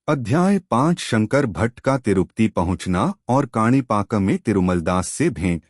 अध्याय 5 शंकर भट्ट का तिरुपति पहुंचना और काणिपाक में तिरुमलदास से भेंट।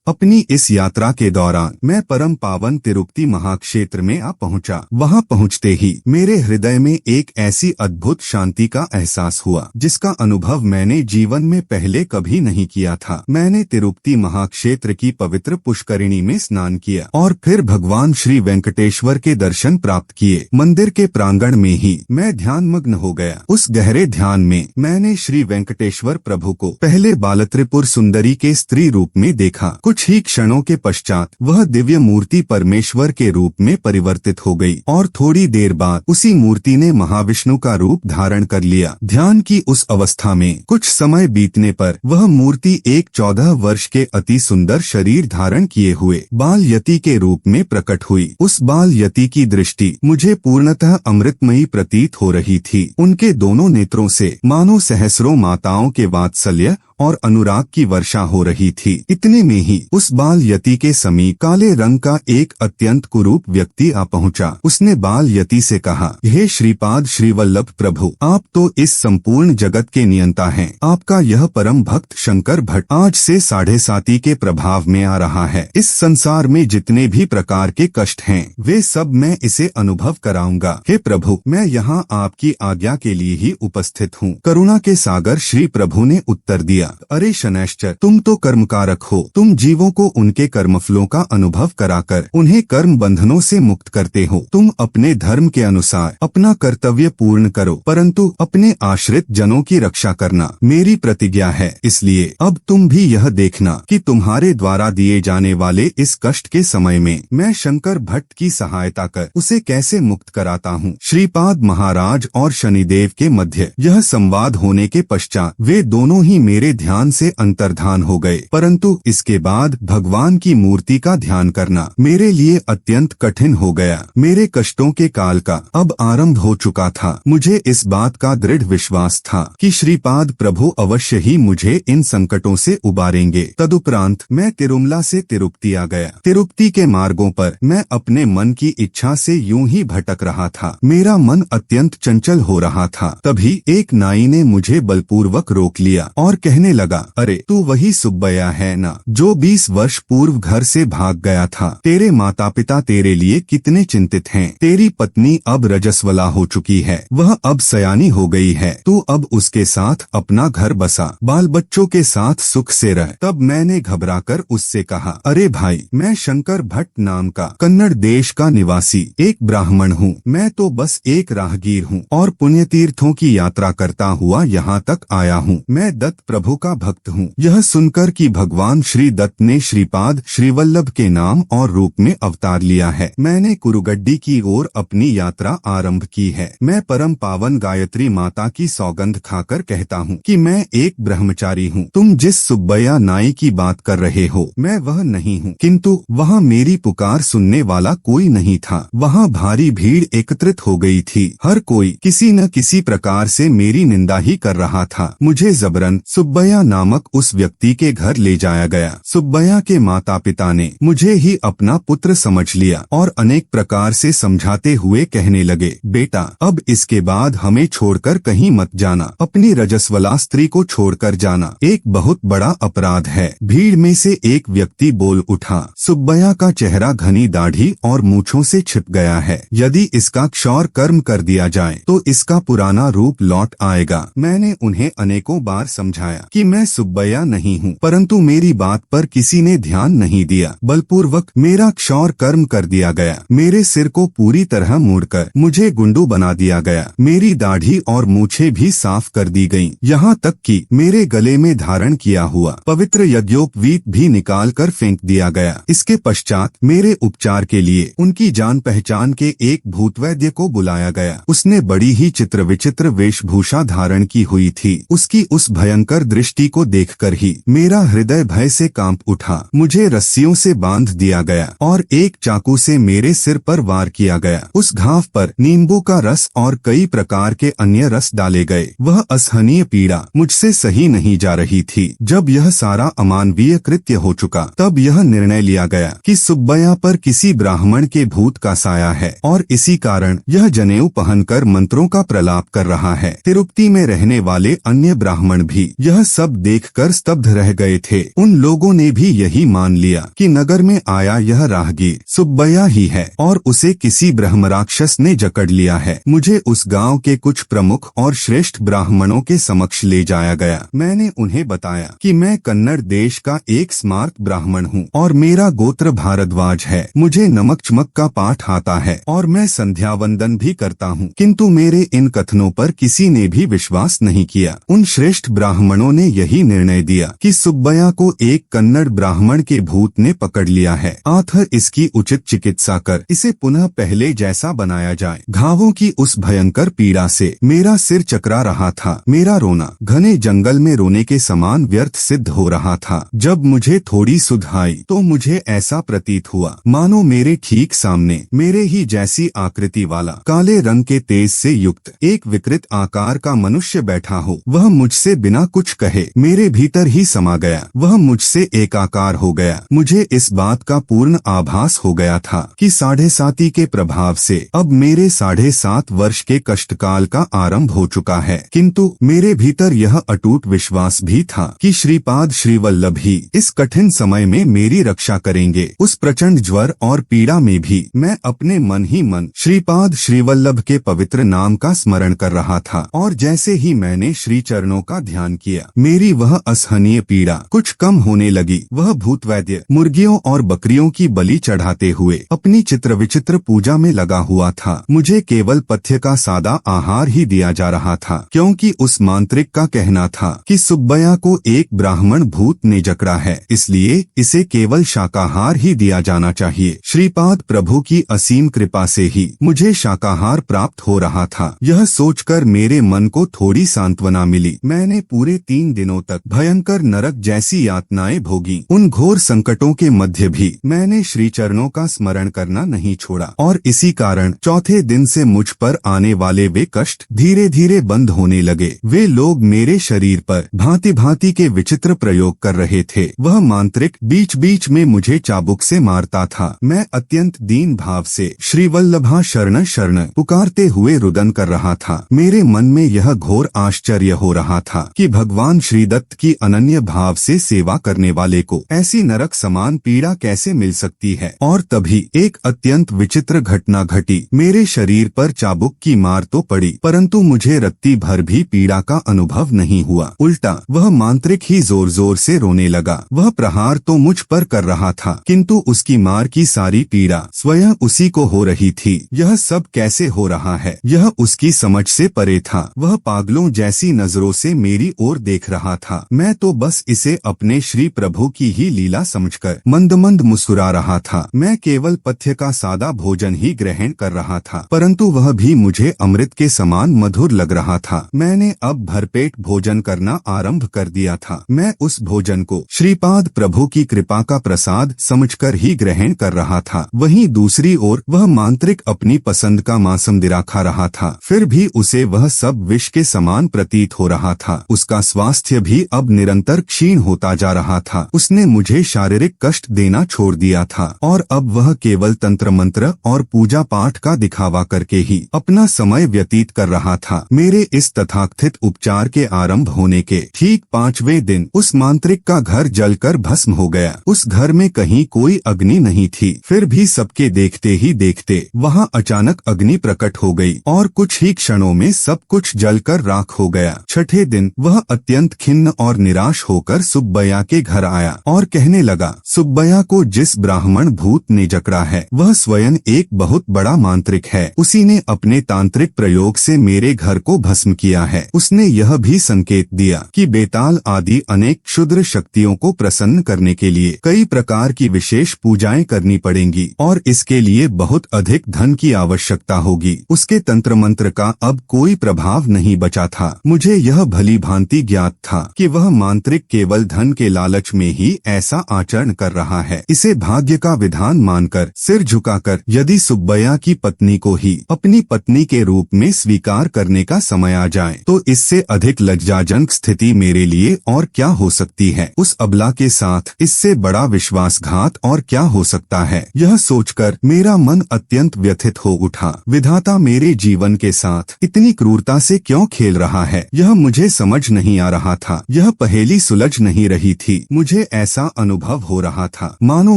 अपनी इस यात्रा के दौरान मैं परम पावन तिरुपति महाक्षेत्र में आ पहुंचा। वहां पहुंचते ही मेरे हृदय में एक ऐसी अद्भुत शांति का एहसास हुआ जिसका अनुभव मैंने जीवन में पहले कभी नहीं किया था। मैंने तिरुपति महाक्षेत्र की पवित्र पुष्करिणी में स्नान किया और फिर भगवान श्री वेंकटेश्वर के दर्शन प्राप्त किए। मंदिर के प्रांगण में ही मैं ध्यानमग्न हो गया। उस गहरे ध्यान में मैंने श्री वेंकटेश्वर प्रभु को पहले बालत्रिपुर सुंदरी के स्त्री रूप में देखा। कुछ ही क्षणों के पश्चात वह दिव्य मूर्ति परमेश्वर के रूप में परिवर्तित हो गई और थोड़ी देर बाद उसी मूर्ति ने महाविष्णु का रूप धारण कर लिया। ध्यान की उस अवस्था में कुछ समय बीतने पर वह मूर्ति एक 14 वर्ष के अति सुंदर शरीर धारण किए हुए बाल यति के रूप में प्रकट हुई। उस बाल यति की दृष्टि मुझे पूर्णतः अमृतमयी प्रतीत हो रही थी। उनके दोनों नेत्रों से मानो सहस्रों माताओं के वात्सल्य और अनुराग की वर्षा हो रही थी। इतने में ही उस बाल यति के समीप काले रंग का एक अत्यंत कुरूप व्यक्ति आ पहुंचा। उसने बाल यति से कहा, हे श्रीपाद श्रीवल्लभ प्रभु, आप तो इस संपूर्ण जगत के नियंता हैं। आपका यह परम भक्त शंकर भट्ट आज से 7.5 के प्रभाव में आ रहा है। इस संसार में जितने भी प्रकार के कष्ट हैं वे सब मैं इसे अनुभव कराऊंगा। हे प्रभु, मैं यहाँ आपकी आज्ञा के लिए ही उपस्थित हूँ। करुणा के सागर श्री प्रभु ने उत्तर दिया, अरे शनैश्चर, तुम तो कर्मकारक हो। तुम जीवों को उनके कर्मफलों का अनुभव कराकर उन्हें कर्म बंधनों से मुक्त करते हो। तुम अपने धर्म के अनुसार अपना कर्तव्य पूर्ण करो, परंतु अपने आश्रित जनों की रक्षा करना मेरी प्रतिज्ञा है। इसलिए अब तुम भी यह देखना कि तुम्हारे द्वारा दिए जाने वाले इस कष्ट के समय में मैं शंकर भट्ट की सहायता कर उसे कैसे मुक्त कराता हूँ। श्रीपाद महाराज और शनिदेव के मध्य यह संवाद होने के पश्चात वे दोनों ही मेरे ध्यान से अंतर्धान हो गए, परंतु इसके बाद भगवान की मूर्ति का ध्यान करना मेरे लिए अत्यंत कठिन हो गया। मेरे कष्टों के काल का अब आरंभ हो चुका था। मुझे इस बात का दृढ़ विश्वास था कि श्रीपाद प्रभु अवश्य ही मुझे इन संकटों से उबारेंगे। तदुपरांत मैं तिरुमला से तिरुपति आ गया। तिरुपति के मार्गों पर मैं अपने मन की इच्छा से यूं ही भटक रहा था। मेरा मन अत्यंत चंचल हो रहा था। तभी एक नाई ने मुझे बलपूर्वक रोक लिया और कहने लगा, अरे तू वही सुब्बैया है ना, जो 20 वर्ष पूर्व घर से भाग गया था। तेरे माता पिता तेरे लिए कितने चिंतित हैं। तेरी पत्नी अब रजस्वला हो चुकी है, वह अब सयानी हो गई है। तू अब उसके साथ अपना घर बसा, बाल बच्चों के साथ सुख से रह। तब मैंने घबराकर उससे कहा, अरे भाई, मैं शंकर भट्ट नाम का कन्नड़ देश का निवासी एक ब्राह्मण हूँ। मैं तो बस एक राहगीर हूँ और पुण्यतीर्थों की यात्रा करता हुआ यहाँ तक आया हूँ। मैं दत्त प्रभु का भक्त हूँ। यह सुनकर कि भगवान श्री दत्त ने श्रीपाद श्रीवल्लभ के नाम और रूप में अवतार लिया है, मैंने कुरुगड्डी की ओर अपनी यात्रा आरंभ की है। मैं परम पावन गायत्री माता की सौगंध खाकर कहता हूँ कि मैं एक ब्रह्मचारी हूँ। तुम जिस सुब्बैया नाई की बात कर रहे हो मैं वह नहीं हूँ। किंतु वहाँ मेरी पुकार सुनने वाला कोई नहीं था। वहाँ भारी भीड़ एकत्रित हो गई थी। हर कोई किसी न किसी प्रकार से मेरी निंदा ही कर रहा था। मुझे जबरन सुब्बैया नामक उस व्यक्ति के घर ले जाया गया। सुब्बैया के माता पिता ने मुझे ही अपना पुत्र समझ लिया और अनेक प्रकार से समझाते हुए कहने लगे, बेटा, अब इसके बाद हमें छोड़कर कहीं मत जाना। अपनी रजस्वला स्त्री को छोड़कर जाना एक बहुत बड़ा अपराध है। भीड़ में से एक व्यक्ति बोल उठा, सुब्बैया का चेहरा घनी दाढ़ी और मूछों से छिप गया है। यदि इसका क्षौर कर्म कर दिया जाए तो इसका पुराना रूप लौट आएगा। मैंने उन्हें अनेकों बार समझाया कि मैं सुब्बैया नहीं हूँ, परंतु मेरी बात पर किसी ने ध्यान नहीं दिया। बलपूर्वक मेरा क्षौर कर्म कर दिया गया। मेरे सिर को पूरी तरह मोड़कर मुझे गुंडू बना दिया गया। मेरी दाढ़ी और मूछें भी साफ कर दी गईं। यहाँ तक कि मेरे गले में धारण किया हुआ पवित्र यज्ञोपवीत भी निकाल कर फेंक दिया गया। इसके पश्चात मेरे उपचार के लिए उनकी जान पहचान के एक भूतवैद्य को बुलाया गया। उसने बड़ी ही चित्र विचित्र वेशभूषा धारण की हुई थी। उसकी उस भयंकर दृष्टि को देखकर ही मेरा हृदय भय से कांप उठा। मुझे रस्सियों से बांध दिया गया और एक चाकू से मेरे सिर पर वार किया गया। उस घाव पर नींबू का रस और कई प्रकार के अन्य रस डाले गए। वह असहनीय पीड़ा मुझसे सही नहीं जा रही थी। जब यह सारा अमानवीय कृत्य हो चुका, तब यह निर्णय लिया गया कि सुब्बैया पर किसी ब्राह्मण के भूत का साया है और इसी कारण यह जनेऊ पहनकर मंत्रों का प्रलाप कर रहा है। तिरुपति में रहने वाले अन्य ब्राह्मण भी यह सब देखकर स्तब्ध रह गए थे। उन लोगों ने भी यही मान लिया कि नगर में आया यह राहगीर सुब्बैया ही है और उसे किसी ब्रह्मराक्षस ने जकड़ लिया है। मुझे उस गांव के कुछ प्रमुख और श्रेष्ठ ब्राह्मणों के समक्ष ले जाया गया। मैंने उन्हें बताया कि मैं कन्नड़ देश का एक स्मार्त ब्राह्मण हूँ और मेरा गोत्र भारद्वाज है। मुझे नमक चमक का पाठ आता है और मैं संध्या वंदन भी करता हूँ, किंतु मेरे इन कथनों पर किसी ने भी विश्वास नहीं किया। उन श्रेष्ठ ब्राह्मणों ने यही निर्णय दिया कि सुब्बैया को एक कन्नड़ ब्राह्मण के भूत ने पकड़ लिया है। आखिर इसकी उचित चिकित्सा कर इसे पुनः पहले जैसा बनाया जाए। घावों की उस भयंकर पीड़ा से मेरा सिर चकरा रहा था। मेरा रोना घने जंगल में रोने के समान व्यर्थ सिद्ध हो रहा था। जब मुझे थोड़ी सुध आई तो मुझे ऐसा प्रतीत हुआ मानो मेरे ठीक सामने मेरे ही जैसी आकृति वाला काले रंग के तेज से युक्त एक विकृत आकार का मनुष्य बैठा हो। वह मुझसे बिना कुछ कहे मेरे भीतर ही समा गया। वह मुझसे एकाकार हो गया। मुझे इस बात का पूर्ण आभास हो गया था कि 7.5 के प्रभाव से अब मेरे 7.5 वर्ष के कष्टकाल का आरंभ हो चुका है, किंतु मेरे भीतर यह अटूट विश्वास भी था कि श्रीपाद श्रीवल्लभ ही इस कठिन समय में मेरी रक्षा करेंगे। उस प्रचंड ज्वर और पीड़ा में भी मैं अपने मन ही मन श्रीपाद श्रीवल्लभ के पवित्र नाम का स्मरण कर रहा था और जैसे ही मैंने श्री चरणों का ध्यान किया, मेरी वह असहनीय पीड़ा कुछ कम होने लगी। वह भूतवैद्य मुर्गियों और बकरियों की बलि चढ़ाते हुए अपनी चित्र विचित्र पूजा में लगा हुआ था। मुझे केवल पथ्य का सादा आहार ही दिया जा रहा था, क्योंकि उस मांत्रिक का कहना था कि सुब्बैया को एक ब्राह्मण भूत ने जकड़ा है, इसलिए इसे केवल शाकाहार ही दिया जाना चाहिए। श्रीपाद प्रभु की असीम कृपा से ही मुझे शाकाहार प्राप्त हो रहा था। यह सोचकर मेरे मन को थोड़ी सांत्वना मिली। मैंने पूरे 3 दिनों तक भयंकर नरक जैसी यातनाएं भोगी। उन घोर संकटों के मध्य भी मैंने श्री चरणों का स्मरण करना नहीं छोड़ा और इसी कारण चौथे दिन से मुझ पर आने वाले वे कष्ट धीरे धीरे बंद होने लगे। वे लोग मेरे शरीर पर भांति भांति के विचित्र प्रयोग कर रहे थे। वह मांत्रिक बीच बीच में मुझे चाबुक से मारता था। मैं अत्यंत दीन भाव से श्रीवल्लभा शरण शरण पुकारते हुए रुदन कर रहा था। मेरे मन में यह घोर आश्चर्य हो रहा था कि भगवान श्रीदत्त की अनन्य भाव से सेवा करने वाले को ऐसी नरक समान पीड़ा कैसे मिल सकती है। और तभी एक अत्यंत विचित्र घटना घटी। मेरे शरीर पर चाबुक की मार तो पड़ी, परंतु मुझे रत्ती भर भी पीड़ा का अनुभव नहीं हुआ। उल्टा वह मांत्रिक ही जोर जोर से रोने लगा। वह प्रहार तो मुझ पर कर रहा था, किंतु उसकी मार की सारी पीड़ा स्वयं उसी को हो रही थी। यह सब कैसे हो रहा है, यह उसकी समझ से परे था। वह पागलों जैसी नजरों से मेरी ओर देख रहा था। मैं तो बस इसे अपने श्री प्रभु की ही लीला समझकर मंद मंद मुस्कुरा रहा था। मैं केवल पथ्य का सादा भोजन ही ग्रहण कर रहा था, परंतु वह भी मुझे अमृत के समान मधुर लग रहा था। मैंने अब भरपेट भोजन करना आरंभ कर दिया था। मैं उस भोजन को श्रीपाद प्रभु की कृपा का प्रसाद समझकर ही ग्रहण कर रहा था। वहीं दूसरी ओर वह मांत्रिक अपनी पसंद का मांसमदिरा खा रहा था। फिर भी उसे वह सब विष के समान प्रतीत हो रहा था। उसका स्वास्थ्य भी अब निरंतर क्षीण होता जा रहा था। उसने मुझे शारीरिक कष्ट देना छोड़ दिया था और अब वह केवल तंत्र मंत्र और पूजा पाठ का दिखावा करके ही अपना समय व्यतीत कर रहा था। मेरे इस तथाकथित उपचार के आरंभ होने के ठीक 5वें दिन उस मांत्रिक का घर जलकर भस्म हो गया। उस घर में कहीं कोई अग्नि नहीं थी। फिर भी सबके देखते ही देखते वहाँ अचानक अग्नि प्रकट हो गई और कुछ ही क्षणों में सब कुछ जलकर राख हो गया। छठे दिन वह अत्यंत खिन्न और निराश होकर सुब्बैया के घर आया और कहने लगा, सुब्बैया को जिस ब्राह्मण भूत ने जकड़ा है वह स्वयं एक बहुत बड़ा मांत्रिक है। उसी ने अपने तांत्रिक प्रयोग से मेरे घर को भस्म किया है। उसने यह भी संकेत दिया कि बेताल आदि अनेक क्षुद्र शक्तियों को प्रसन्न करने के लिए कई प्रकार की विशेष पूजाएं करनी पड़ेंगी और इसके लिए बहुत अधिक धन की आवश्यकता होगी। उसके तंत्र मंत्र का अब कोई प्रभाव नहीं बचा था। मुझे यह भली भांति ज्ञात ज्ञात था कि वह मांत्रिक केवल धन के लालच में ही ऐसा आचरण कर रहा है। इसे भाग्य का विधान मानकर सिर झुकाकर यदि सुब्बैया की पत्नी को ही अपनी पत्नी के रूप में स्वीकार करने का समय आ जाए तो इससे अधिक लज्जाजनक स्थिति मेरे लिए और क्या हो सकती है। उस अबला के साथ इससे बड़ा विश्वासघात और क्या हो सकता है। यह सोचकर मेरा मन अत्यंत व्यथित हो उठा। विधाता मेरे जीवन के साथ इतनी क्रूरता से क्यों खेल रहा है, यह मुझे समझ नहीं आ रहा था। यह पहेली सुलझ नहीं रही थी। मुझे ऐसा अनुभव हो रहा था मानो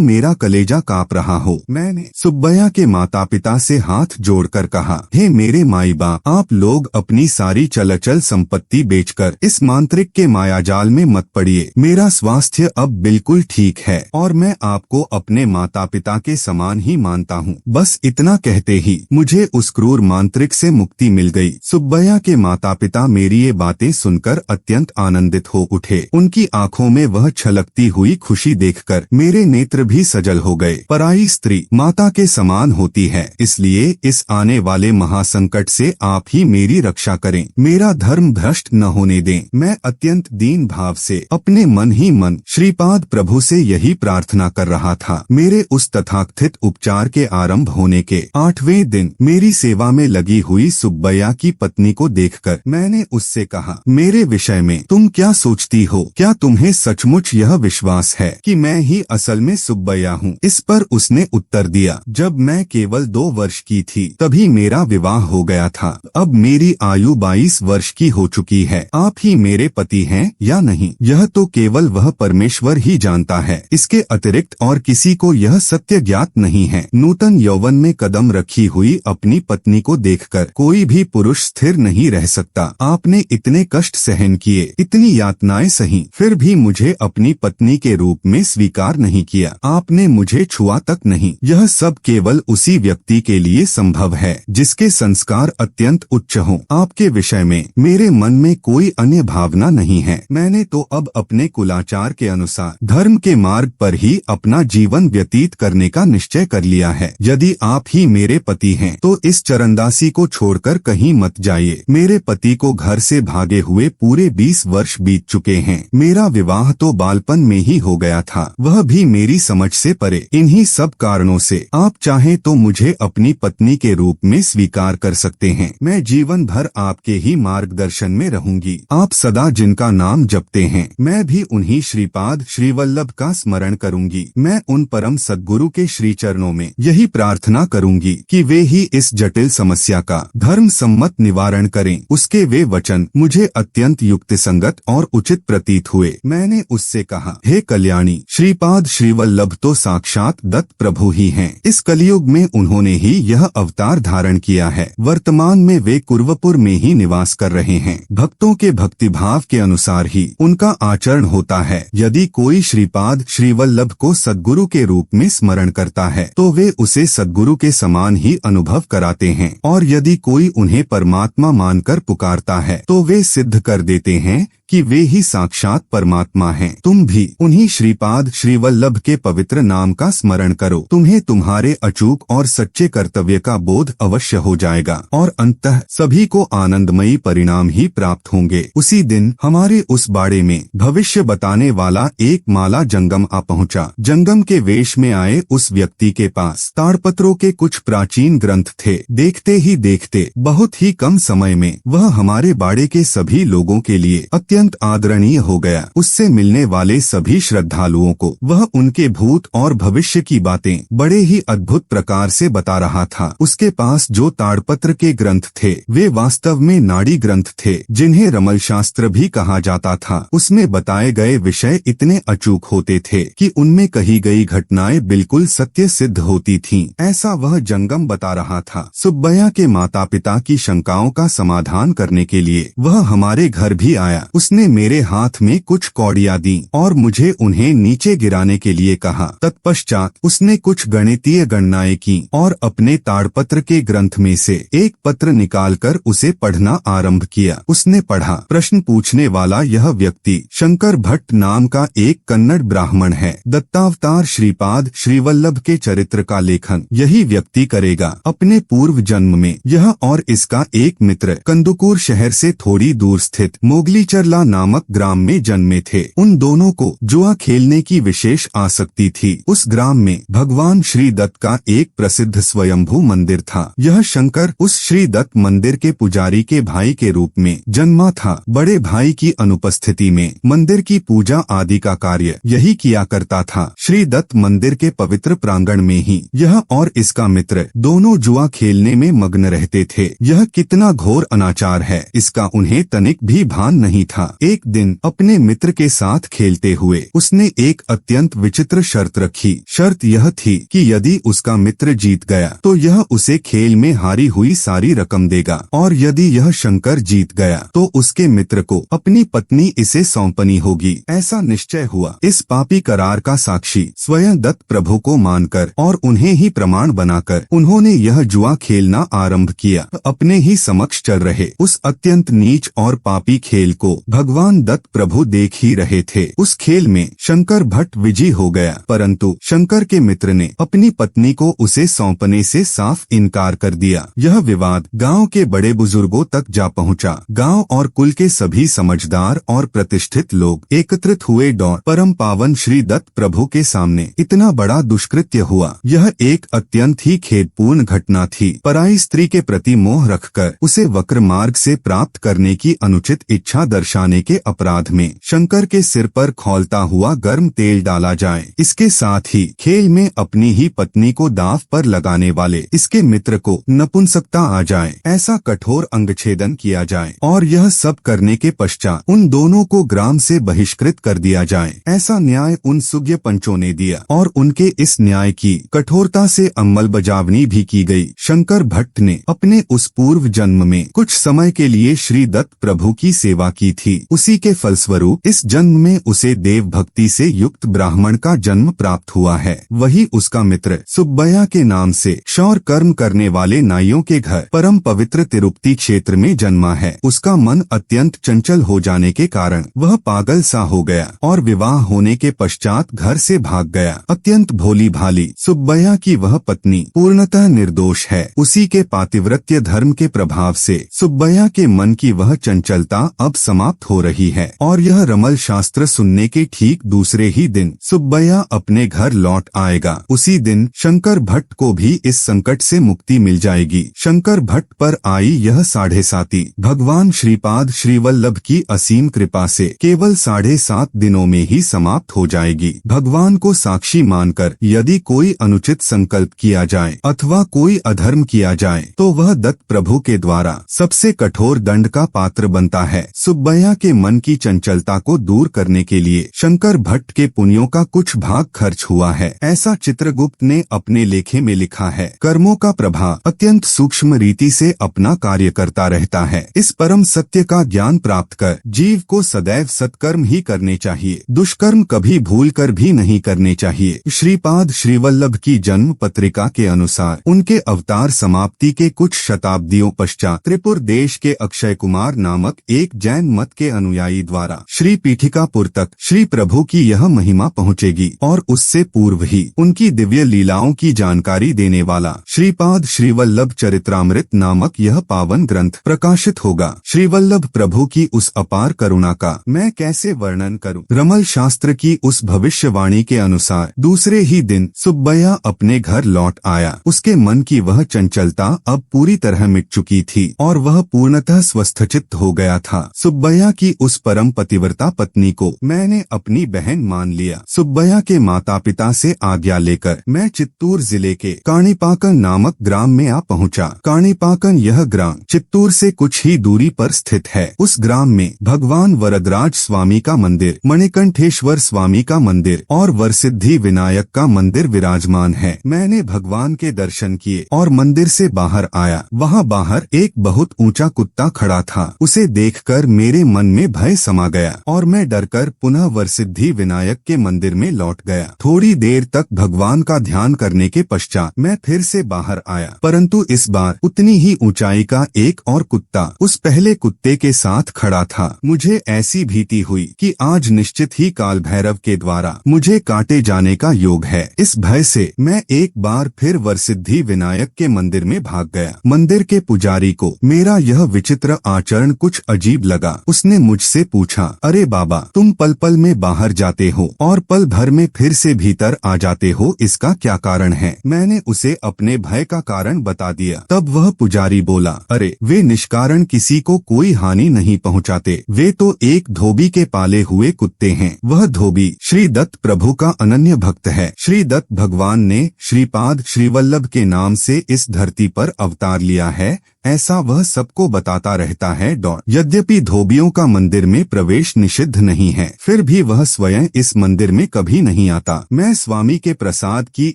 मेरा कलेजा कांप रहा हो। मैंने सुब्बैया के माता पिता से हाथ जोड़कर कहा, हे मेरे माई बाप, आप लोग अपनी सारी चलचल संपत्ति बेचकर इस मांत्रिक के मायाजाल में मत पड़िए। मेरा स्वास्थ्य अब बिल्कुल ठीक है और मैं आपको अपने माता पिता के समान ही मानता हूँ। बस इतना कहते ही मुझे उस क्रूर मांत्रिक से मुक्ति मिल गई। सुब्बैया के माता पिता मेरी ये बातें सुनकर अत्यंत आनंदित हो उठे। उनकी आंखों में वह छलकती हुई खुशी देखकर मेरे नेत्र भी सजल हो गए। पराई स्त्री माता के समान होती है, इसलिए इस आने वाले महासंकट से आप ही मेरी रक्षा करें, मेरा धर्म भ्रष्ट न होने दें। मैं अत्यंत दीन भाव से अपने मन ही मन श्रीपाद प्रभु से यही प्रार्थना कर रहा था। मेरे उस तथाकथित उपचार के आरंभ होने के 8वें दिन मेरी सेवा में लगी हुई सुब्बैया की पत्नी को देखकर मैंने उससे कहा, मेरे विषय में तुम क्या सोचती हो? क्या तुम्हें सचमुच यह विश्वास है कि मैं ही असल में सुब्बैया हूँ? इस पर उसने उत्तर दिया, जब मैं केवल 2 वर्ष की थी तभी मेरा विवाह हो गया था। अब मेरी आयु 22 वर्ष की हो चुकी है। आप ही मेरे पति हैं या नहीं, यह तो केवल वह परमेश्वर ही जानता है। इसके अतिरिक्त और किसी को यह सत्य ज्ञात नहीं है। नूतन यौवन में कदम रखी हुई अपनी पत्नी को देखकर कोई भी पुरुष स्थिर नहीं रह सकता। आपने इतने कष्ट सहन किए, इतनी यातनाएं सही, फिर भी मुझे अपनी पत्नी के रूप में स्वीकार नहीं किया। आपने मुझे छुआ तक नहीं। यह सब केवल उसी व्यक्ति के लिए संभव है जिसके संस्कार अत्यंत उच्च हों। आपके विषय में मेरे मन में कोई अन्य भावना नहीं है। मैंने तो अब अपने कुलाचार के अनुसार धर्म के मार्ग पर ही अपना जीवन व्यतीत करने का निश्चय कर लिया है। यदि आप ही मेरे पति हैं तो इस चरणदासी को छोड़कर कहीं मत जाइए। मेरे पति को घर से भागे हुए पूरे 20 वर्ष बीत चुके हैं। मेरा विवाह तो बालपन में ही हो गया था, वह भी मेरी समझ से परे। इन्हीं सब कारणों से आप चाहे तो मुझे अपनी पत्नी के रूप में स्वीकार कर सकते हैं। मैं जीवन भर आपके ही मार्गदर्शन में रहूंगी। आप सदा जिनका नाम जपते हैं, मैं भी उन्हीं श्रीपाद श्रीवल्लभ का स्मरण करूंगी। मैं उन परम सद्गुरु के श्री चरणों में यही प्रार्थना करूंगी कि वे ही इस जटिल समस्या का धर्म सम्मत निवारण करें। उसके वे वचन मुझे अत्यंत युक्तिसंगत और उचित प्रतीत हुए। मैंने उससे कहा, हे कल्याणी, श्रीपाद श्रीवल्लभ तो साक्षात दत्त प्रभु ही हैं। इस कलयुग में उन्होंने ही यह अवतार धारण किया है। वर्तमान में वे कुर्वपुर में ही निवास कर रहे हैं। भक्तों के भक्तिभाव के अनुसार ही उनका आचरण होता है। यदि कोई श्रीपाद श्रीवल्लभ को सद्गुरु के रूप में स्मरण करता है तो वे उसे सद्गुरु के समान ही अनुभव कराते हैं, और यदि कोई उन्हें परमात्मा मानकर पुकारता है तो वे सिद्ध कर देते हैं कि वे ही साक्षात परमात्मा हैं। तुम भी उन्हीं श्रीपाद श्रीवल्लभ के पवित्र नाम का स्मरण करो। तुम्हें तुम्हारे अचूक और सच्चे कर्तव्य का बोध अवश्य हो जाएगा और अंततः सभी को आनंदमयी परिणाम ही प्राप्त होंगे। उसी दिन हमारे उस बाड़े में भविष्य बताने वाला एक माला जंगम आ पहुंचा। जंगम के वेश में आए उस व्यक्ति के पास ताड़पत्रों के कुछ प्राचीन ग्रंथ थे। देखते ही देखते बहुत ही कम समय में वह हमारे बाड़े के सभी लोगों के लिए अत्यंत आदरणीय हो गया। उससे मिलने वाले सभी श्रद्धालुओं को वह उनके भूत और भविष्य की बातें बड़े ही अद्भुत प्रकार से बता रहा था। उसके पास जो ताड़पत्र के ग्रंथ थे वे वास्तव में नाड़ी ग्रंथ थे, जिन्हें रमल शास्त्र भी कहा जाता था। उसमें बताए गए विषय इतने अचूक होते थे कि उनमें कही गई घटनाएं बिल्कुल सत्य सिद्ध होती थीं। ऐसा वह जंगम बता रहा था। सुब्बैया के माता पिता की शंकाओं का समाधान करने के लिए वह हमारे घर भी आया। उसने मेरे हाथ में कुछ कौड़ियां दी और मुझे उन्हें नीचे गिराने के लिए कहा। तत्पश्चात उसने कुछ गणितीय गणनाएं की और अपने ताड़पत्र के ग्रंथ में से एक पत्र निकालकर उसे पढ़ना आरंभ किया। उसने पढ़ा, प्रश्न पूछने वाला यह व्यक्ति शंकर भट्ट नाम का एक कन्नड़ ब्राह्मण है। दत्तावतार श्रीपाद श्रीवल्लभ के चरित्र का लेखन यही व्यक्ति करेगा। अपने पूर्व जन्म में यह और इसका एक मित्र कंदुकूर शहर से थोड़ी दूर स्थित मोगलीचरला सुब्बया नामक ग्राम में जन्मे थे। उन दोनों को जुआ खेलने की विशेष आसक्ति थी। उस ग्राम में भगवान श्री दत्त का एक प्रसिद्ध स्वयंभू मंदिर था। यह शंकर उस श्री दत्त मंदिर के पुजारी के भाई के रूप में जन्मा था। बड़े भाई की अनुपस्थिति में मंदिर की पूजा आदि का कार्य यही किया करता था। श्री दत्त मंदिर के पवित्र प्रांगण में ही यह और इसका मित्र दोनों जुआ खेलने में मग्न रहते थे। यह कितना घोर अनाचार है, इसका उन्हें तनिक भी भान नहीं था। एक दिन अपने मित्र के साथ खेलते हुए उसने एक अत्यंत विचित्र शर्त रखी। शर्त यह थी कि यदि उसका मित्र जीत गया तो यह उसे खेल में हारी हुई सारी रकम देगा, और यदि यह शंकर जीत गया तो उसके मित्र को अपनी पत्नी इसे सौंपनी होगी। ऐसा निश्चय हुआ। इस पापी करार का साक्षी स्वयं दत्त प्रभु को मानकर और उन्हें ही प्रमाण बनाकर उन्होंने यह जुआ खेलना आरंभ किया। अपने ही समक्ष चल रहे उस अत्यंत नीच और पापी खेल को भगवान दत्त प्रभु देख ही रहे थे। उस खेल में शंकर भट्ट विजयी हो गया, परंतु शंकर के मित्र ने अपनी पत्नी को उसे सौंपने से साफ इनकार कर दिया। यह विवाद गांव के बड़े बुजुर्गों तक जा पहुंचा। गांव और कुल के सभी समझदार और प्रतिष्ठित लोग एकत्रित हुए। परम पावन श्री दत्त प्रभु के सामने इतना बड़ा दुष्कृत्य हुआ। यह एक अत्यंत ही खेदपूर्ण घटना थी। पराई स्त्री के प्रति मोह रखकर उसे वक्र मार्ग से प्राप्त करने की अनुचित इच्छा दर्शाने के अपराध में शंकर के सिर पर खौलता हुआ गर्म तेल डाला जाए। इसके साथ ही खेल में अपनी ही पत्नी को दांव पर लगाने वाले इसके मित्र को नपुंसकता आ जाए, ऐसा कठोर अंगछेदन किया जाए, और यह सब करने के पश्चात उन दोनों को ग्राम से बहिष्कृत कर दिया जाए। ऐसा न्याय उन सुज्ञ पंचों ने दिया और उनके इस न्याय की कठोरता से अमलबजावनी भी की गई। शंकर भट्ट ने अपने उस पूर्व जन्म में कुछ समय के लिए श्री दत्त प्रभु की सेवा की थी। उसी के फलस्वरूप इस जन्म में उसे देव भक्ति से युक्त ब्राह्मण का जन्म प्राप्त हुआ है। वही उसका मित्र सुब्बया के नाम से क्षौर कर्म करने वाले नाइयों के घर परम पवित्र तिरुपति क्षेत्र में जन्मा है। उसका मन अत्यंत चंचल हो जाने के कारण वह पागल सा हो गया और विवाह होने के पश्चात घर से भाग गया। अत्यंत भोली भाली सुब्बया की वह पत्नी पूर्णतः निर्दोष है। उसी के पातिव्रत्य धर्म के प्रभाव से सुब्बया के मन की वह चंचलता अब समाप्त हो रही है, और यह रमल शास्त्र सुनने के ठीक दूसरे ही दिन सुब्बया अपने घर लौट आएगा। उसी दिन शंकर भट्ट को भी इस संकट से मुक्ति मिल जाएगी। शंकर भट्ट पर आई यह 7.5 भगवान श्रीपाद श्रीवल्लभ की असीम कृपा से केवल 7.5 दिनों में ही समाप्त हो जाएगी। भगवान को साक्षी मानकर यदि कोई अनुचित संकल्प किया जाए अथवा कोई अधर्म किया जाए तो वह दत्त प्रभु के द्वारा सबसे कठोर दंड का पात्र बनता है। सुब्बया के मन की चंचलता को दूर करने के लिए शंकर भट्ट के पुण्यों का कुछ भाग खर्च हुआ है, ऐसा चित्रगुप्त ने अपने लेखे में लिखा है। कर्मों का प्रभाव अत्यंत सूक्ष्म रीति से अपना कार्य करता रहता है। इस परम सत्य का ज्ञान प्राप्त कर जीव को सदैव सत्कर्म ही करने चाहिए, दुष्कर्म कभी भूल कर भी नहीं करने चाहिए। श्रीपाद श्रीवल्लभ की जन्म पत्रिका के अनुसार उनके अवतार समाप्ति के कुछ शताब्दियों पश्चात त्रिपुर देश के अक्षय कुमार नामक एक जैन मत के अनुयायी द्वारा श्री पीठिकापुर तक श्री प्रभु की यह महिमा पहुँचेगी, और उससे पूर्व ही उनकी दिव्य लीलाओं की जानकारी देने वाला श्रीपाद श्रीवल्लभ चरित्रामृत नामक यह पावन ग्रंथ प्रकाशित होगा। श्रीवल्लभ प्रभु की उस अपार करुणा का मैं कैसे वर्णन करूं। रमल शास्त्र की उस भविष्यवाणी के अनुसार दूसरे ही दिन सुब्बया अपने घर लौट आया। उसके मन की वह चंचलता अब पूरी तरह मिट चुकी थी और वह पूर्णतः स्वस्थचित्त हो गया था। सुब्बया की उस परम पतिव्रता पत्नी को मैंने अपनी बहन मान लिया। सुब्बया के माता पिता से आज्ञा लेकर मैं चित्तूर जिले के काणिपाकन नामक ग्राम में आ पहुंचा। काणिपाकन यह ग्राम चित्तूर से कुछ ही दूरी पर स्थित है। उस ग्राम में भगवान वरदराज स्वामी का मंदिर, मणिकंठेश्वर स्वामी का मंदिर और वरसिद्धि विनायक का मंदिर विराजमान है। मैंने भगवान के दर्शन किए और मंदिर से बाहर आया। वहाँ बाहर एक बहुत ऊंचा कुत्ता खड़ा था। उसे देखकर मेरे मन में भय समा गया और मैं डरकर पुनः वरसिद्धि विनायक के मंदिर में लौट गया। थोड़ी देर तक भगवान का ध्यान करने के पश्चात मैं फिर से बाहर आया, परंतु इस बार उतनी ही ऊंचाई का एक और कुत्ता उस पहले कुत्ते के साथ खड़ा था। मुझे ऐसी भीति हुई कि आज निश्चित ही काल भैरव के द्वारा मुझे काटे जाने का योग है। इस भय से मैं एक बार फिर वरसिद्धि विनायक के मंदिर में भाग गया। मंदिर के पुजारी को मेरा यह विचित्र आचरण कुछ अजीब लगा। उसने मुझसे पूछा, अरे बाबा, तुम पल पल में बाहर जाते हो और पल भर में फिर से भीतर आ जाते हो, इसका क्या कारण है? मैंने उसे अपने भय का कारण बता दिया। तब वह पुजारी बोला, अरे वे निष्कारण किसी को कोई हानि नहीं पहुंचाते, वे तो एक धोबी के पाले हुए कुत्ते हैं। वह धोबी श्री दत्त प्रभु का अनन्य भक्त है। श्री दत्त भगवान ने श्रीपाद श्रीवल्लभ के नाम से इस धरती पर अवतार लिया है, ऐसा वह सबको बताता रहता है। यद्यपि धोबियों का मंदिर में प्रवेश निषिद्ध नहीं है, फिर भी वह स्वयं इस मंदिर में कभी नहीं आता। मैं स्वामी के प्रसाद की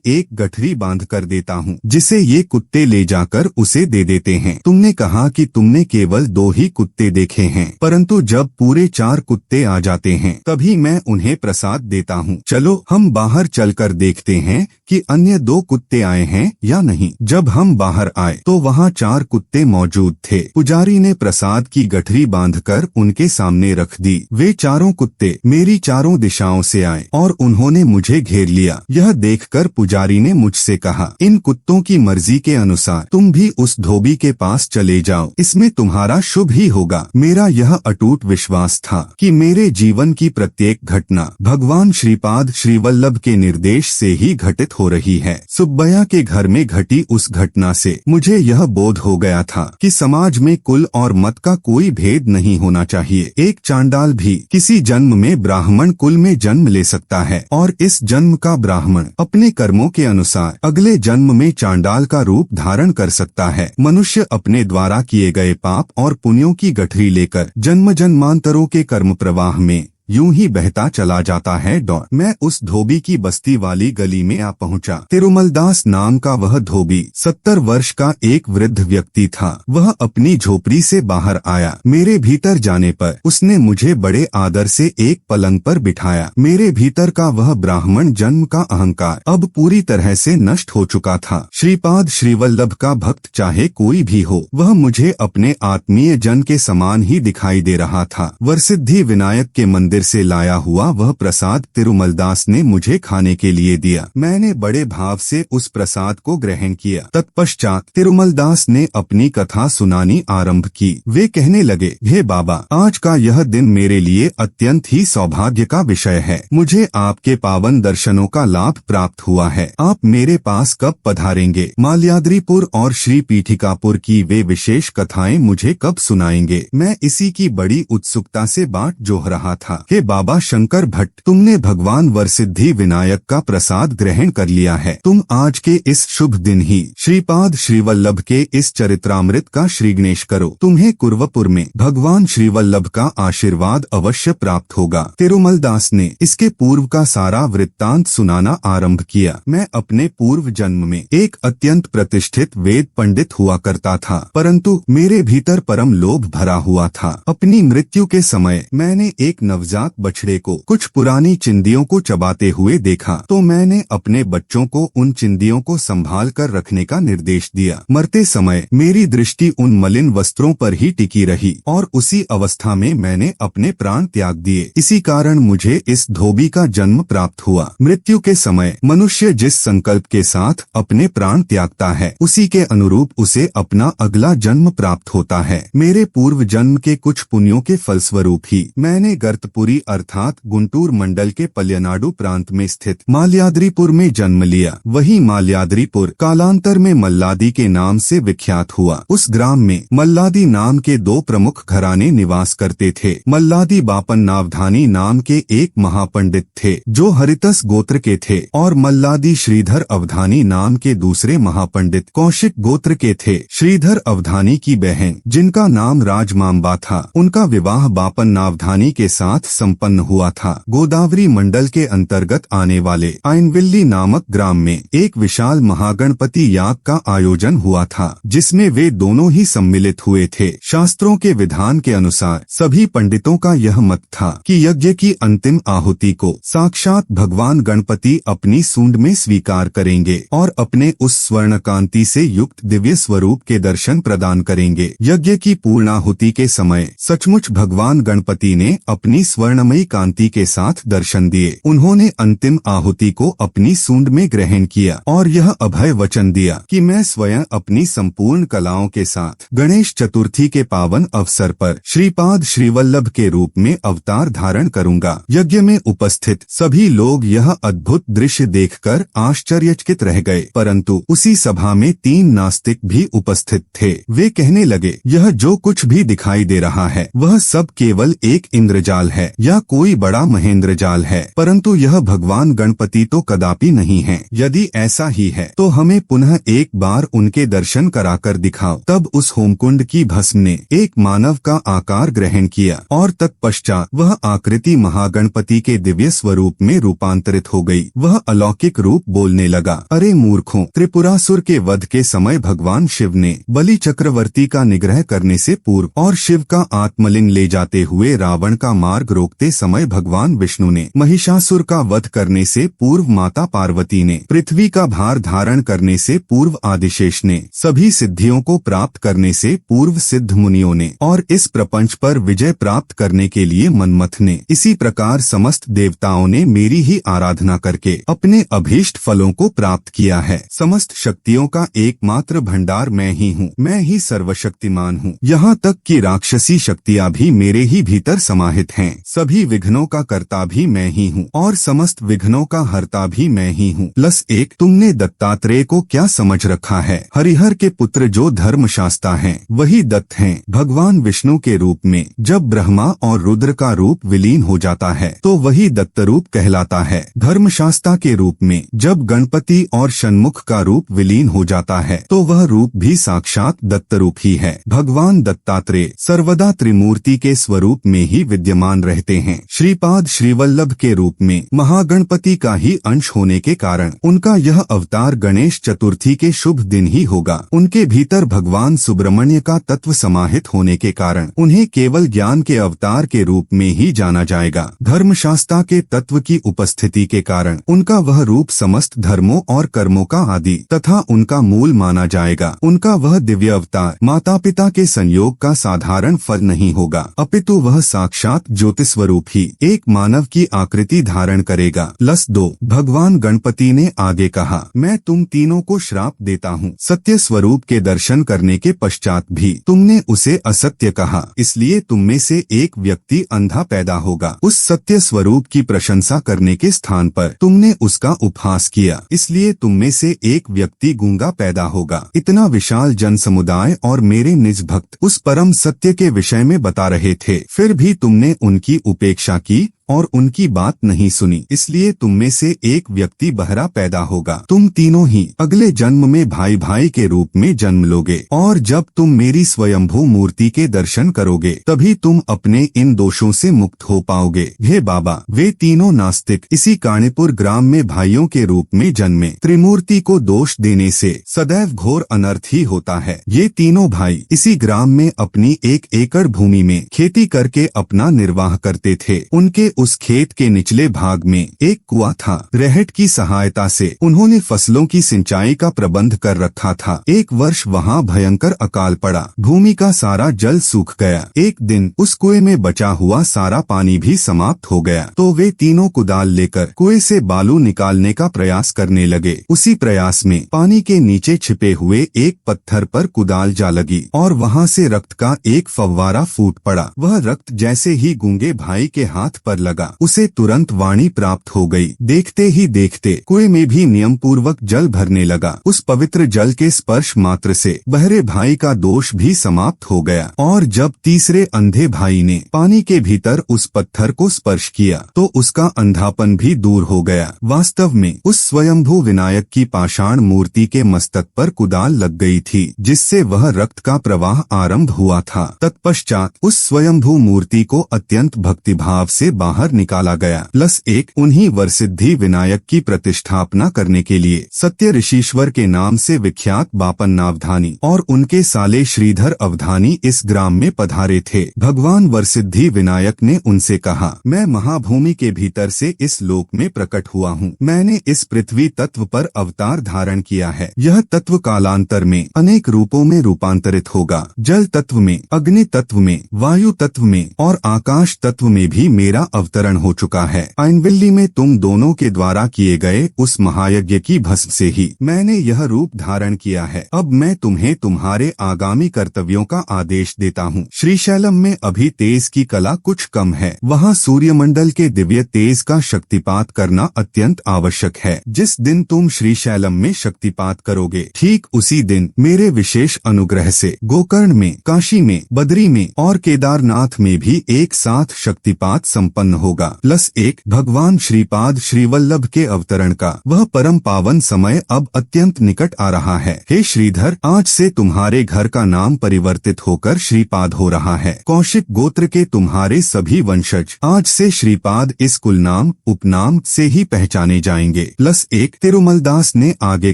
एक गठरी बांध कर देता हूँ, जिसे ये कुत्ते ले जाकर उसे दे देते हैं। तुमने कहा कि तुमने केवल 2 ही कुत्ते देखे हैं, परंतु जब पूरे 4 कुत्ते आ जाते हैं तभी मैं उन्हें प्रसाद देता हूँ। चलो हम बाहर चलकर देखते हैं कि अन्य 2 कुत्ते आए हैं या नहीं। जब हम बाहर आए तो वहाँ 4 कुत्ते मौजूद थे। पुजारी ने प्रसाद की गठरी बांधकर उनके सामने रख दी। वे चारों कुत्ते मेरी चारों दिशाओं से आए और उन्होंने मुझे घेर लिया। यह देखकर पुजारी ने मुझसे कहा, इन कुत्तों की मर्जी के अनुसार तुम भी उस धोबी के पास चले जाओ, इसमें तुम्हारा शुभ ही होगा। मेरा यह अटूट विश्वास था कि मेरे जीवन की प्रत्येक घटना भगवान श्रीपाद श्रीवल्लभ के निर्देश से ही घटित हो रही है। सुब्बैया के घर में घटी उस घटना से मुझे यह बोध हो गया था कि समाज में कुल और मत का कोई भेद नहीं होना चाहिए। एक चांडाल भी किसी जन्म में ब्राह्मण कुल में जन्म ले सकता है और इस जन्म का ब्राह्मण अपने कर्मों के अनुसार अगले जन्म में चांडाल का रूप धारण कर सकता है। मनुष्य अपने द्वारा किए गए पाप और पुण्यों की गठरी लेकर जन्म जन्मांतरों के कर्म प्रवाह में यूं ही बहता चला जाता है। मैं उस धोबी की बस्ती वाली गली में आ पहुंचा। तिरुमलदास नाम का वह धोबी 70 वर्ष का एक वृद्ध व्यक्ति था। वह अपनी झोपड़ी से बाहर आया। मेरे भीतर जाने पर उसने मुझे बड़े आदर से एक पलंग पर बिठाया। मेरे भीतर का वह ब्राह्मण जन्म का अहंकार अब पूरी तरह से नष्ट हो चुका था। श्रीपाद श्रीवल्लभ का भक्त चाहे कोई भी हो, वह मुझे अपने आत्मीय जन के समान ही दिखाई दे रहा था। वरसिद्धि विनायक के मंदिर से लाया हुआ वह प्रसाद तिरुमलदास ने मुझे खाने के लिए दिया। मैंने बड़े भाव से उस प्रसाद को ग्रहण किया। तत्पश्चात तिरुमलदास ने अपनी कथा सुनानी आरंभ की। वे कहने लगे, हे बाबा, आज का यह दिन मेरे लिए अत्यंत ही सौभाग्य का विषय है। मुझे आपके पावन दर्शनों का लाभ प्राप्त हुआ है। आप मेरे पास कब पधारेंगे? माल्याद्रिपुर और श्री पीठिकापुर की वे विशेष कथाएं मुझे कब सुनाएंगे? मैं इसी की बड़ी उत्सुकता से बाट जोह रहा था। हे बाबा शंकर भट्ट, तुमने भगवान वरसिद्धि विनायक का प्रसाद ग्रहण कर लिया है। तुम आज के इस शुभ दिन ही श्रीपाद श्रीवल्लभ के इस चरित्रामृत का श्रीगणेश करो। तुम्हें कुर्वपुर में भगवान श्रीवल्लभ का आशीर्वाद अवश्य प्राप्त होगा। तिरुमलदास ने इसके पूर्व का सारा वृत्तांत सुनाना आरंभ किया। मैं अपने पूर्व जन्म में एक अत्यंत प्रतिष्ठित वेद पंडित हुआ करता था, परंतु मेरे भीतर परम लोभ भरा हुआ था। अपनी मृत्यु के समय मैंने एक नवजात बछड़े को कुछ पुरानी चिंदियों को चबाते हुए देखा, तो मैंने अपने बच्चों को उन चिंदियों को संभाल कर रखने का निर्देश दिया। मरते समय मेरी दृष्टि उन मलिन वस्त्रों पर ही टिकी रही और उसी अवस्था में मैंने अपने प्राण त्याग दिए। इसी कारण मुझे इस धोबी का जन्म प्राप्त हुआ। मृत्यु के समय मनुष्य जिस संकल्प के साथ अपने प्राण त्यागता है, उसी के अनुरूप उसे अपना अगला जन्म प्राप्त होता है। मेरे पूर्व जन्म के कुछ पुण्यों के फलस्वरूप ही मैंने गर्तपुरी अर्थात गुंटूर मंडल के पल्यनाडु प्रांत में स्थित माल्याद्रिपुर में जन्म लिया। वही माल्याद्रिपुर कालांतर में मल्लादी के नाम से विख्यात हुआ। उस ग्राम में मल्लादी नाम के 2 प्रमुख घराने निवास करते थे। मल्लादी बापन नावधानी नाम के एक महापंडित थे जो हरितस गोत्र के थे, और मल्लादी श्रीधर अवधानी नाम के दूसरे महापंडित कौशिक गोत्र के थे। श्रीधर अवधानी की बहन, जिनका नाम राजमांबा था, उनका विवाह बापन नावधानी के साथ संपन्न हुआ था। गोदावरी मंडल के अंतर्गत आने वाले आइनविल्ली नामक ग्राम में एक विशाल महागणपति याग का आयोजन हुआ था, जिसमें वे दोनों ही सम्मिलित हुए थे। शास्त्रों के विधान के अनुसार सभी पंडितों का यह मत था कि यज्ञ की अंतिम आहुति को साक्षात भगवान गणपति अपनी सूंड में स्वीकार करेंगे और अपने उस स्वर्ण कांति से युक्त दिव्य स्वरूप के दर्शन प्रदान करेंगे। यज्ञ की पूर्णाहुति के समय सचमुच भगवान गणपति ने अपनी स्वर्णमयी कांति के साथ दर्शन दिए। उन्होंने अंतिम आहुति को अपनी सूंड में ग्रहण किया और यह अभय वचन दिया कि मैं स्वयं अपनी संपूर्ण कलाओं के साथ गणेश चतुर्थी के पावन अवसर पर श्रीपाद श्रीवल्लभ के रूप में अवतार धारण करूंगा। यज्ञ में उपस्थित सभी लोग यह अद्भुत दृश्य देखकर आश्चर्यचकित रह गए, परंतु उसी सभा में 3 नास्तिक भी उपस्थित थे। वे कहने लगे, यह जो कुछ भी दिखाई दे रहा है वह सब केवल एक इंद्रजाल है या कोई बड़ा महेंद्रजाल है, परंतु यह भगवान गणपति तो कदापि नहीं है। यदि ऐसा ही है तो हमें पुनः एक बार उनके दर्शन कराकर दिखाओ। तब उस होमकुंड की भस्म ने एक मानव का आकार ग्रहण किया और तत्पश्चात वह आकृति महागणपति के दिव्य स्वरूप में रूपांतरित हो गई। वह अलौकिक रूप बोलने लगा, अरे मूर्खों, त्रिपुरासुर के वध के समय भगवान शिव ने बलि चक्रवर्ती का निग्रह करने से पूर्व और शिव का आत्मलिंग ले जाते हुए रावण का मार्ग रोकते समय भगवान विष्णु ने महिषासुर का वध करने से पूर्व माता पार्वती ने पृथ्वी का भार धारण करने से पूर्व आदिशेष ने सभी सिद्धियों को प्राप्त करने से पूर्व सिद्ध मुनियों ने और इस प्रपंच पर विजय प्राप्त करने के लिए मनमथ ने, इसी प्रकार समस्त देवताओं ने मेरी ही आराधना करके अपने अभीष्ट फलों को प्राप्त किया है। समस्त शक्तियों का एकमात्र भंडार मैं ही हूँ, मैं ही सर्वशक्तिमान हूँ। यहाँ तक कि राक्षसी शक्तियाँ भी मेरे ही भीतर समाहित हैं। सभी विघ्नों का कर्ता भी मैं ही हूँ और समस्त विघ्नों का हर्ता भी मैं ही हूँ। +1 तुमने दत्तात्रेय को क्या समझ रखा है? हरिहर के पुत्र जो धर्मशास्ता हैं वही दत्त हैं। भगवान विष्णु के रूप में जब ब्रह्मा और रुद्र का रूप विलीन हो जाता है तो वही दत्त रूप कहलाता है। धर्मशास्ता के रूप में जब गणपति और षण्मुख का रूप विलीन हो जाता है तो वह रूप भी साक्षात दत्त रूप ही है। भगवान दत्तात्रेय सर्वदा त्रिमूर्ति के स्वरूप में ही विद्यमान रहते हैं। श्रीपाद श्रीवल्लभ के रूप में महागणपति का ही अंश होने के कारण उनका यह अवतार गणेश चतुर्थी के शुभ दिन ही होगा। उनके भीतर भगवान सुब्रमण्य का तत्व समाहित होने के कारण उन्हें केवल ज्ञान के अवतार के रूप में ही जाना जाएगा। धर्मशास्त्र के तत्व की उपस्थिति के कारण उनका वह रूप समस्त धर्मों और कर्मों का आदि तथा उनका मूल माना जाएगा। उनका वह दिव्य अवतार माता पिता के संयोग का साधारण फल नहीं होगा, अपितु वह साक्षात ज्योतिस्वरूप ही एक मानव की आकृति धारण करेगा। +2 भगवान गणपति ने आगे कहा, मैं तुम तीनों को श्राप देता हूँ। सत्य स्वरूप के दर्शन करने के पश्चात भी तुमने उसे असत्य कहा, इसलिए तुम में से एक व्यक्ति अंधा पैदा होगा। उस सत्य स्वरूप की प्रशंसा करने के स्थान पर तुमने उसका उपहास किया, इसलिए तुम में से एक व्यक्ति गूंगा पैदा होगा। इतना विशाल जन समुदाय और मेरे निज भक्त उस परम सत्य के विषय में बता रहे थे, फिर भी तुमने उनकी उपेक्षा की और उनकी बात नहीं सुनी, इसलिए तुम में से एक व्यक्ति बहरा पैदा होगा। तुम तीनों ही अगले जन्म में भाई भाई के रूप में जन्म लोगे और जब तुम मेरी स्वयंभू मूर्ति के दर्शन करोगे तभी तुम अपने इन दोषों से मुक्त हो पाओगे। हे बाबा, वे तीनों नास्तिक इसी काणीपुर ग्राम में भाइयों के रूप में जन्मे। त्रिमूर्ति को दोष देने से सदैव घोर अनर्थ ही होता है। ये तीनों भाई इसी ग्राम में अपनी 1 एकड़ भूमि में खेती करके अपना निर्वाह करते थे। उनके उस खेत के निचले भाग में एक कुआं था। रहट की सहायता से उन्होंने फसलों की सिंचाई का प्रबंध कर रखा था। एक वर्ष वहां भयंकर अकाल पड़ा, भूमि का सारा जल सूख गया। एक दिन उस कुएं में बचा हुआ सारा पानी भी समाप्त हो गया, तो वे तीनों कुदाल लेकर कुएं से बालू निकालने का प्रयास करने लगे। उसी प्रयास में पानी के नीचे छिपे हुए एक पत्थर पर कुदाल जा लगी और वहां से रक्त का एक फव्वारा फूट पड़ा। वह रक्त जैसे ही गूंगे भाई के हाथ पर लगा, उसे तुरंत वाणी प्राप्त हो गई। देखते ही देखते कुएं में भी नियम पूर्वक जल भरने लगा। उस पवित्र जल के स्पर्श मात्र से बहरे भाई का दोष भी समाप्त हो गया और जब तीसरे अंधे भाई ने पानी के भीतर उस पत्थर को स्पर्श किया तो उसका अंधापन भी दूर हो गया। वास्तव में उस स्वयंभू विनायक की पाषाण मूर्ति के मस्तक पर कुदाल लग गई थी, जिससे वह रक्त का प्रवाह आरंभ हुआ था। तत्पश्चात उस स्वयंभू मूर्ति को अत्यंत भक्तिभाव से बाहर बाहर निकाला गया। +1 उन्हीं वरसिद्धि विनायक की प्रतिष्ठापना करने के लिए सत्य ऋषीश्वर के नाम से विख्यात बापन नावधानी और उनके साले श्रीधर अवधानी इस ग्राम में पधारे थे। भगवान वरसिद्धि विनायक ने उनसे कहा, मैं महाभूमि के भीतर से इस लोक में प्रकट हुआ हूँ। मैंने इस पृथ्वी तत्व पर अवतार धारण किया है। यह तत्व कालांतर में अनेक रूपों में रूपांतरित होगा। जल तत्व में, अग्नि तत्व में, वायु तत्व में और आकाश तत्व में भी मेरा अवतरण हो चुका है। आइनविल्ली में तुम दोनों के द्वारा किए गए उस महायज्ञ की भस्म से ही मैंने यह रूप धारण किया है। अब मैं तुम्हें तुम्हारे आगामी कर्तव्यों का आदेश देता हूँ। श्रीशैलम में अभी तेज की कला कुछ कम है। वहाँ सूर्यमंडल के दिव्य तेज का शक्तिपात करना अत्यंत आवश्यक है। जिस दिन तुम श्रीशैलम में शक्तिपात करोगे, ठीक उसी दिन मेरे विशेष अनुग्रह से गोकर्ण में, काशी में, बद्री में और केदारनाथ में भी एक साथ शक्तिपात संपन्न होगा। +1 भगवान श्रीपाद श्रीवल्लभ के अवतरण का वह परम पावन समय अब अत्यंत निकट आ रहा है। हे श्रीधर, आज से तुम्हारे घर का नाम परिवर्तित होकर श्रीपाद हो रहा है। कौशिक गोत्र के तुम्हारे सभी वंशज आज से श्रीपाद इस कुलनाम उपनाम से ही पहचाने जाएंगे। +1 तिरुमलदास ने आगे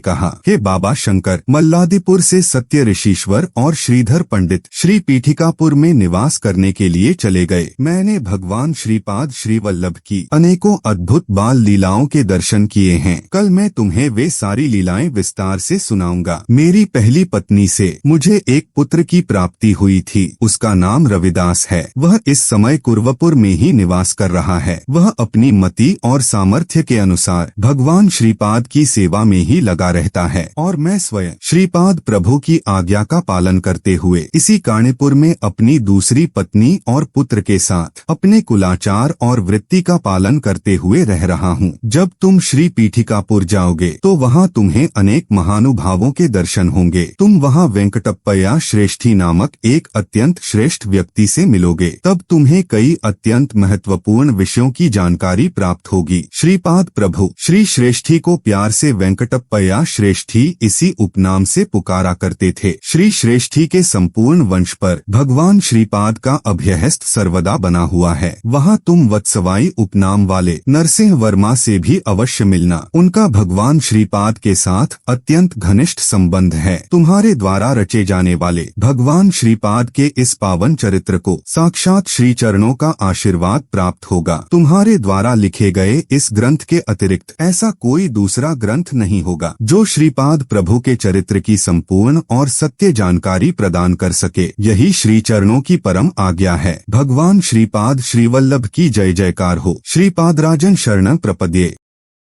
कहा, हे बाबा शंकर, मल्लादीपुर से सत्य ऋषीश्वर और श्रीधर पंडित श्री पीठिकापुर में निवास करने के लिए चले गए। मैंने भगवान श्रीपाद श्रीवल्लभ की अनेकों अद्भुत बाल लीलाओं के दर्शन किए हैं। कल मैं तुम्हें वे सारी लीलाएं विस्तार से सुनाऊंगा। मेरी पहली पत्नी से मुझे एक पुत्र की प्राप्ति हुई थी। उसका नाम रविदास है। वह इस समय कुर्वपुर में ही निवास कर रहा है। वह अपनी मति और सामर्थ्य के अनुसार भगवान श्रीपाद की सेवा में ही लगा रहता है और मैं स्वयं श्रीपाद प्रभु की आज्ञा का पालन करते हुए इसी काणीपुर में अपनी दूसरी पत्नी और पुत्र के साथ अपने कुलाचार और वृत्ति का पालन करते हुए रह रहा हूँ। जब तुम श्री पीठिकापुर जाओगे तो वहाँ तुम्हें अनेक महानुभावों के दर्शन होंगे। तुम वहाँ वेंकटप्पय्या श्रेष्ठी नामक एक अत्यंत श्रेष्ठ व्यक्ति से मिलोगे। तब तुम्हें कई अत्यंत महत्वपूर्ण विषयों की जानकारी प्राप्त होगी। श्रीपाद प्रभु श्री श्रेष्ठी को प्यार से वेंकटप्पय्या श्रेष्ठी इसी उपनाम से पुकारा करते थे। श्री श्रेष्ठी के संपूर्ण वंश पर भगवान श्रीपाद का अभयहस्त सर्वदा बना हुआ है। वहाँ तुम वत्सवाई उपनाम वाले नरसिंह वर्मा से भी अवश्य मिलना। उनका भगवान श्रीपाद के साथ अत्यंत घनिष्ठ संबंध है। तुम्हारे द्वारा रचे जाने वाले भगवान श्रीपाद के इस पावन चरित्र को साक्षात श्री चरणों का आशीर्वाद प्राप्त होगा। तुम्हारे द्वारा लिखे गए इस ग्रंथ के अतिरिक्त ऐसा कोई दूसरा ग्रंथ नहीं होगा जो श्रीपाद प्रभु के चरित्र की संपूर्ण और सत्य जानकारी प्रदान कर सके। यही श्री चरणों की परम आज्ञा है। भगवान श्रीपाद श्रीवल्लभ की जय जयकार हो। श्रीपाद राजन शरणं प्रपद्ये।